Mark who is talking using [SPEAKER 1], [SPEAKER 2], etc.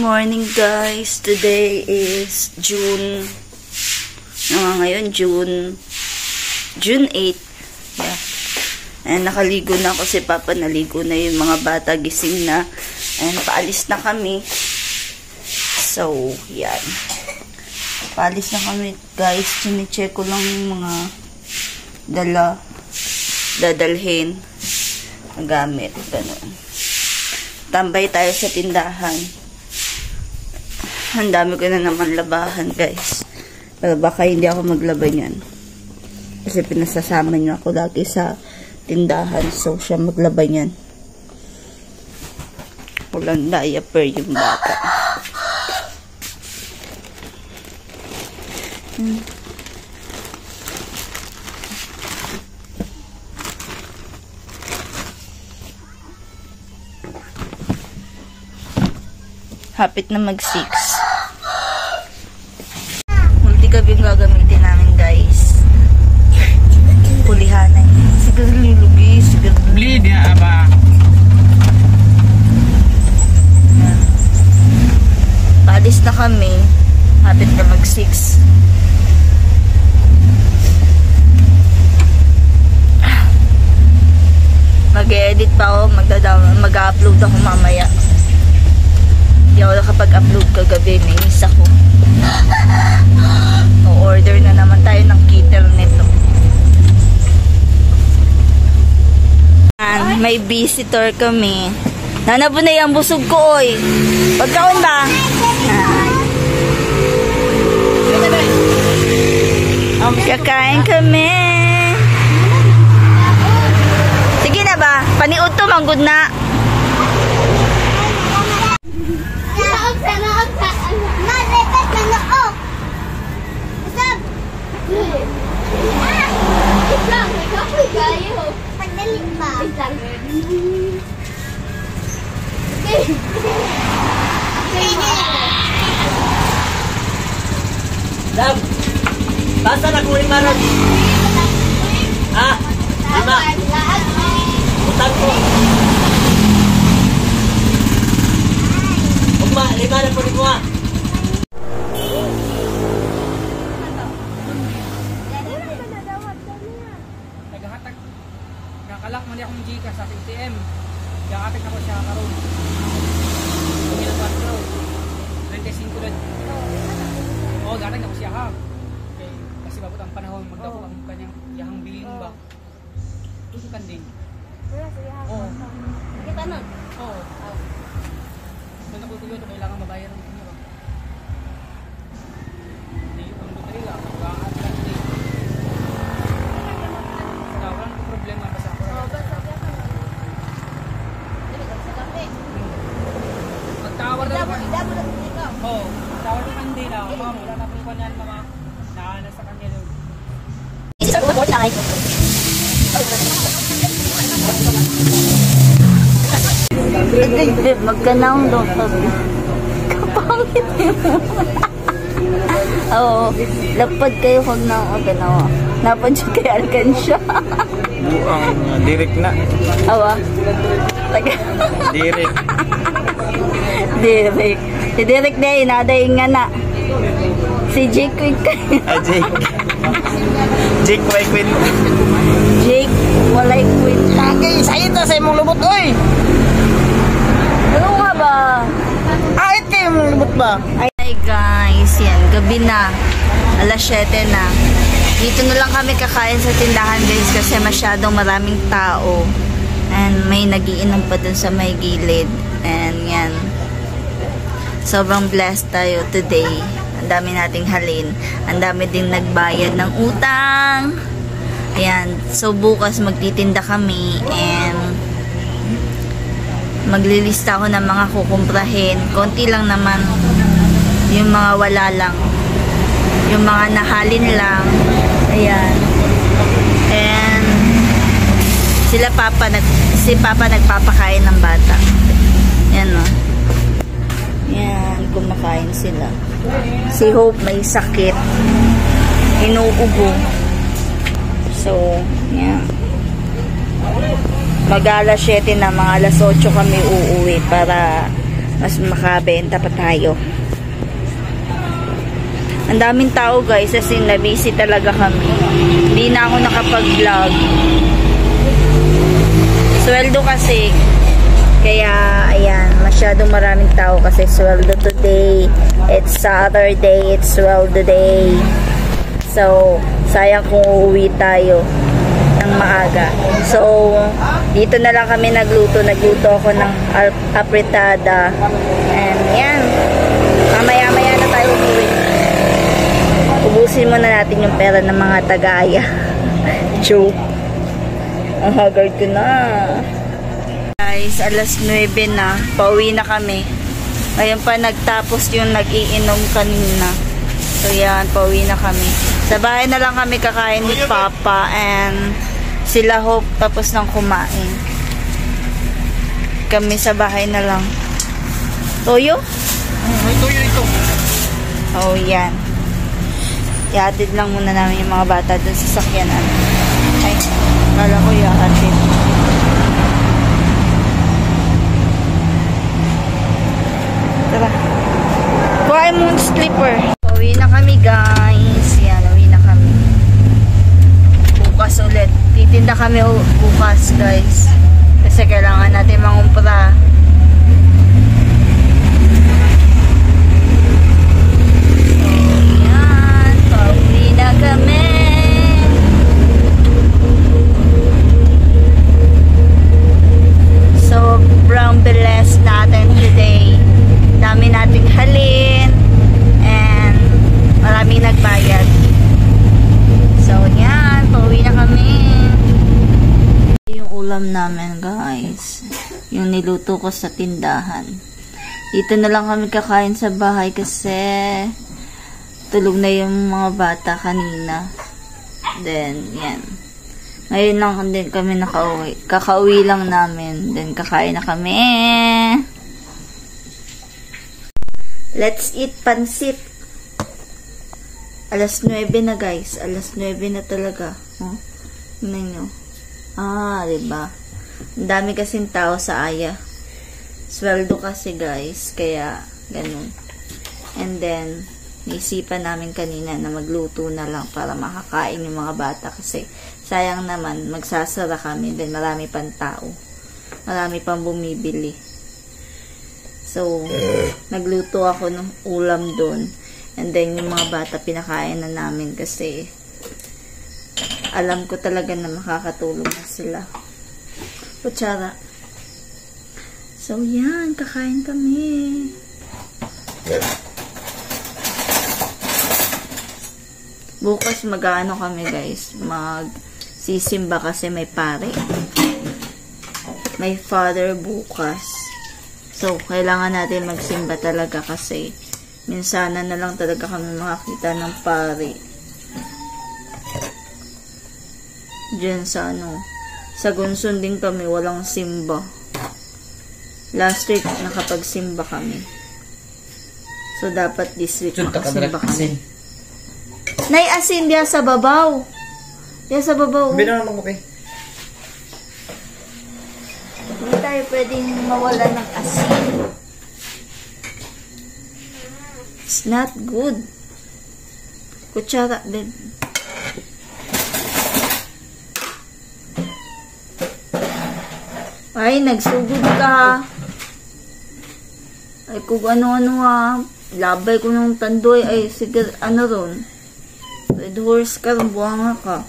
[SPEAKER 1] morning guys. Today is June 8. Yeah. And nakaligo na ako, si Papa naligo na, yung mga bata gising na. And paalis na kami. So, yan. Paalis na kami guys. Chine-check ko lang yung mga dadalhin na gamit. Ganun. Tambay tayo sa tindahan. Ang dami ko na naman labahan guys. Pero baka hindi ako maglaba niyan. Kasi pinasasama niyo ako lagi sa tindahan. So siya maglaba niyan. Walang diaper yung bata. Hapit na mag-6. Multi-gabi yung gagamitin namin guys. Pulihanan. Siguro lulugi. Siguro
[SPEAKER 2] bleed ya apa?
[SPEAKER 1] Paalis na kami. Hapit na mag-6. Mag-edit pa ako. Mag-upload ako mamaya. Hindi ako nakapag-upload kagabi. Nainis ako. O-order na naman tayo ng cater nito. May visitor kami. Nanabo na yung busog ko, oy. Pagkaon ba? Kakain kami. Sige na ba? Paniud to, manggod na.
[SPEAKER 2] Dam, basta na kuling maron. Ah, 5. Utang ko. Ugma, 5 na po ni ko ha. Naghahatag. Kakalak man akong Gcash sa ATM. Naghahatag na ko siya karon. Ilang ba ito? 25 lang. Oo, gatag na ko siya ha. Okay. Kasi babot ang panahon, magdako ang kanyang yahang bilin ba? Tusukan din. Oo.
[SPEAKER 3] Kita nun?
[SPEAKER 2] Oo. Doon ako tuyo, kailangan mabayaran ko niyo ba? Hindi yung mundo kanila, mag-aat lang din. Walang problema basta ako.
[SPEAKER 3] Oo, basta ka ka. Dito ka sa kape.
[SPEAKER 2] Magtawar na naman.
[SPEAKER 3] Damo na dito.
[SPEAKER 2] Oo. Magtawar na naman din ah. Ma'am, wala na po kanyan mga naanas sa kanya doon.
[SPEAKER 3] Isa ko po na kayo.
[SPEAKER 1] Magkanaong daw sabi. Kapangit mo. Oo. Lapad kayo kung ganawa. Napad siya kay Alcansya.
[SPEAKER 2] Buang, direct na.
[SPEAKER 1] Awa. Taga.
[SPEAKER 2] Direct.
[SPEAKER 1] Direct. Si Direct na yun. Naday nga na. Si Jake Quick.
[SPEAKER 2] Jake. Jake, why quit?
[SPEAKER 1] Jake, walay quit.
[SPEAKER 2] Okay, sa'yo to sa imong lubot, oy!
[SPEAKER 1] Ano nga ba?
[SPEAKER 2] Ahit kayo mong lubot ba?
[SPEAKER 1] Hi guys, yan, gabi na. Alas 7 na. Dito na lang kami kakain sa tindahan guys kasi masyadong maraming tao. And may nagiinom pa dun sa may gilid. And yan. Sobrang blessed tayo today. Ang dami nating halin. Ang dami din nagbayad ng utang. Ayan. So bukas magtitinda kami and maglilista ako ng mga kukumprahin. Konti lang naman. Yung mga wala lang. Yung mga nahalin lang. Ayan. And si Papa nagpapakain ng bata. Yan o. Yan. Kumakain sila. Si Hope may sakit. Inuubo. So, yan. Mag-alas 7 na, mga alas 8 kami uuwi para mas makabenta pa tayo. Ang daming tao guys, kasi na-busy talaga kami. Hindi na ako nakapag-vlog. Sweldo kasi. Kaya, ayan, masyadong maraming tao kasi sweldo today. It's Saturday, it's sweldo day. So, sayang kung uuwi tayo ng maaga. So, dito na lang kami nagluto. Nagluto ako ng apretada. And, yan. Mamaya-maya na tayo umuwi. Ubusin muna natin yung pera ng mga tagaya. Joke. Ang haggard ko na. Guys, alas 9 na. Pauwi na kami. Ngayon pa nagtapos yung nag-iinom kanina. So yan, pauwi na kami. Sa bahay na lang kami kakain ni Papa and sila Hope tapos nang kumain. Kami sa bahay na lang. Toyo?
[SPEAKER 2] May tuyo ito.
[SPEAKER 1] Oh, yan. Ihatid lang muna namin yung mga bata dun sa sakyanan. Ay, kala ko ihatid. Tara. Kuhain mo yung slipper. Uwi na kami guys. Yan, uwi na kami. Bukas ulit. Titinda kami bukas guys. Kasi kailangan natin mangumpra. Kami. Sobrang blessed natin today. Dami nating halin and maraming nagbayad. So yan, pauwi na kami. Yung ulam namin guys, yung niluto ko sa tindahan. Dito na lang kami kakain sa bahay kasi tulog na yung mga bata kanina. Then, yan. Ngayon lang din kami nakauwi. Kakauwi lang namin. Then, kakain na kami. Let's eat pansit. Alas 9 na guys. Alas 9 na talaga. Oh, tingnan nyo. Ah, diba? Ang dami kasing tao sa Aya. Sweldo kasi guys. Kaya, ganun. And then, naisipan namin kanina na magluto na lang para makakain yung mga bata kasi sayang naman magsasara kami then marami pang tao, marami pang bumibili. So nagluto ako ng ulam doon and then yung mga bata pinakain na namin kasi alam ko talaga na makakatulong na sila. Kutsara. So yan, kakain kami. Bukas mag-ano kami guys, mag-sisimba kasi may pare. May father bukas. So, kailangan natin magsimba talaga kasi minsanan na lang talaga kami makakita ng pare. Diyan sa sa Gunsun din kami walang simba. Last week nakapagsimba kami. So, dapat this week makasimba kami. Nay asin diya sa babaw. Diya sa babaw.
[SPEAKER 2] Bino naman ko kay.
[SPEAKER 1] Hindi tayo pwedeng mawala ng asin. It's not good. Kutsara din. Ay, nagsugod ka. Ay, kung ano-ano ha. Labay ko ng tandoy. Ay, sige, ano ron. Red horse ka, buwanga ka.